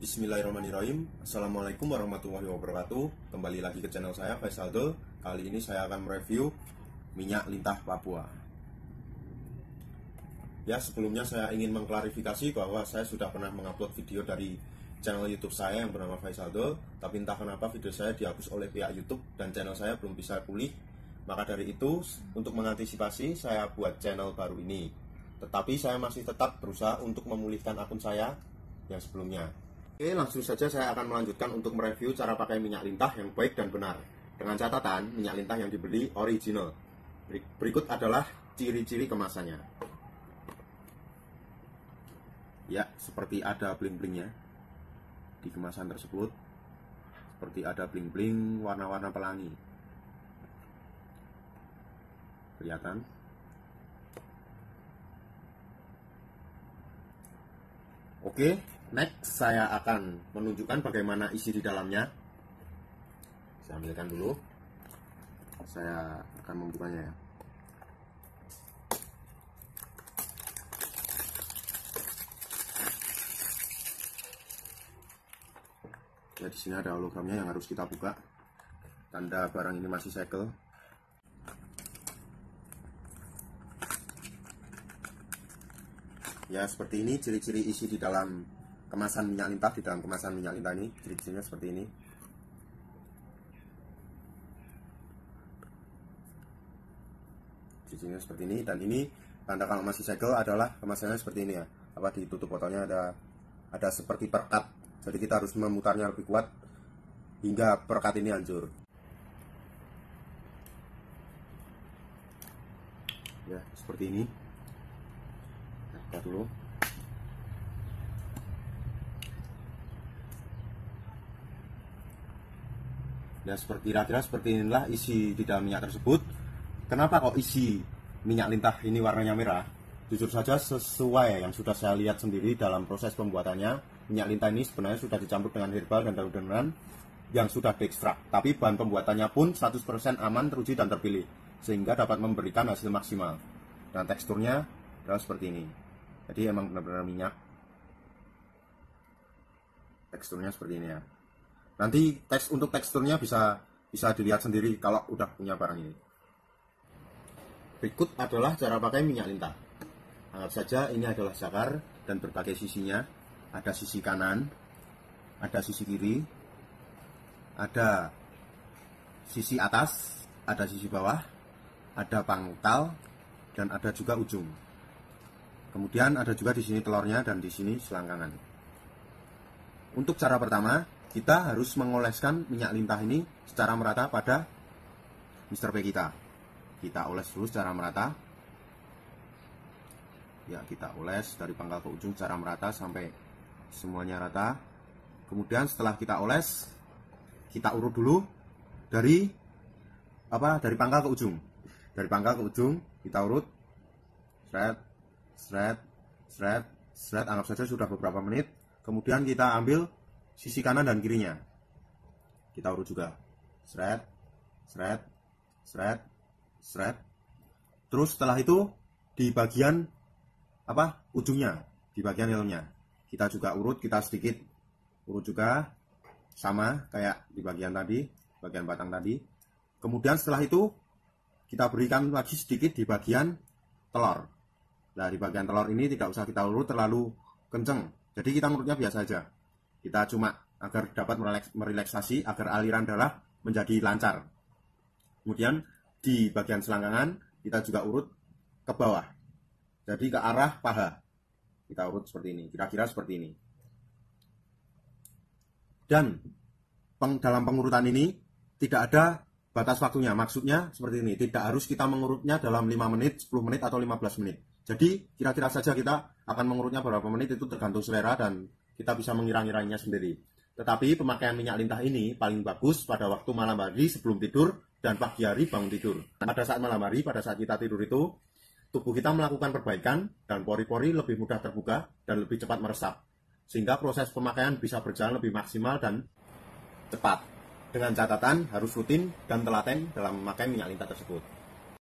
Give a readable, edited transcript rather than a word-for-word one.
Bismillahirrahmanirrahim. Assalamualaikum warahmatullahi wabarakatuh. Kembali lagi ke channel saya, Faisal Dul. Kali ini saya akan mereview minyak lintah Papua. Ya, sebelumnya saya ingin mengklarifikasi bahwa saya sudah pernah mengupload video dari channel YouTube saya yang bernama Faisal Dul, tapi entah kenapa video saya dihapus oleh pihak YouTube dan channel saya belum bisa pulih. Maka dari itu, untuk mengantisipasi, saya buat channel baru ini. Tetapi saya masih tetap berusaha untuk memulihkan akun saya yang sebelumnya. Oke, langsung saja saya akan melanjutkan untuk mereview cara pakai minyak lintah yang baik dan benar. Dengan catatan, minyak lintah yang dibeli original. Berikut adalah ciri-ciri kemasannya. Ya, seperti ada bling-blingnya di kemasan tersebut. Seperti ada bling-bling warna-warna pelangi. Kelihatan? Oke, next saya akan menunjukkan bagaimana isi di dalamnya. Saya ambilkan dulu. Saya akan membukanya ya. Ya, di sini ada hologramnya yang harus kita buka. Tanda barang ini masih segel. Ya, seperti ini ciri-ciri isi di dalam kemasan minyak lintah. Di dalam kemasan minyak lintah ini ciri-cirinya seperti ini. Ciri-cirinya seperti ini. Dan ini tanda kalau masih segel adalah kemasannya seperti ini ya. Apa, ditutup botolnya ada seperti perekat. Jadi kita harus memutarnya lebih kuat hingga perekat ini hancur. Ya, seperti ini. Dulu. Ya, kira-kira seperti inilah isi di dalam minyak tersebut. Kenapa kok isi minyak lintah ini warnanya merah? Jujur saja sesuai yang sudah saya lihat sendiri dalam proses pembuatannya, minyak lintah ini sebenarnya sudah dicampur dengan herbal dan daun-daunan yang sudah diekstrak. Tapi bahan pembuatannya pun 100% aman, teruji dan terpilih, sehingga dapat memberikan hasil maksimal. Dan teksturnya adalah seperti ini. Jadi emang benar-benar minyak. Teksturnya seperti ini ya. Nanti untuk teksturnya bisa dilihat sendiri kalau udah punya barang ini. Berikut adalah cara pakai minyak lintah. Anggap saja ini adalah sakar dan berbagai sisinya. Ada sisi kanan, ada sisi kiri, ada sisi atas, ada sisi bawah, ada pangkal, dan ada juga ujung. Kemudian ada juga di sini telurnya dan di sini selangkangan. Untuk cara pertama, kita harus mengoleskan minyak lintah ini secara merata pada Mr. P kita. Kita oles dulu secara merata. Ya, kita oles dari pangkal ke ujung secara merata sampai semuanya rata. Kemudian setelah kita oles, kita urut dulu dari pangkal ke ujung. Dari pangkal ke ujung kita urut. Seret, anggap saja sudah beberapa menit. Kemudian kita ambil sisi kanan dan kirinya. Kita urut juga. Seret. Terus setelah itu di bagian ujungnya, di bagian helmnya, kita juga urut, kita sedikit urut juga, sama kayak di bagian tadi, bagian batang tadi. Kemudian setelah itu kita berikan lagi sedikit di bagian telur. Nah, di bagian telur ini tidak usah kita urut terlalu kenceng. Jadi kita ngurutnya biasa aja. Kita cuma agar dapat merelaksasi, agar aliran darah menjadi lancar. Kemudian di bagian selangkangan kita juga urut ke bawah. Jadi ke arah paha. Kita urut seperti ini, kira-kira seperti ini. Dan dalam pengurutan ini tidak ada batas waktunya. Maksudnya seperti ini, tidak harus kita mengurutnya dalam 5 menit, 10 menit, atau 15 menit. Jadi kira-kira saja kita akan mengurutnya berapa menit itu tergantung selera dan kita bisa mengira-ngiranya sendiri. Tetapi pemakaian minyak lintah ini paling bagus pada waktu malam hari sebelum tidur dan pagi hari bangun tidur. Pada saat malam hari, pada saat kita tidur itu, tubuh kita melakukan perbaikan dan pori-pori lebih mudah terbuka dan lebih cepat meresap. Sehingga proses pemakaian bisa berjalan lebih maksimal dan cepat. Dengan catatan harus rutin dan telaten dalam memakai minyak lintah tersebut.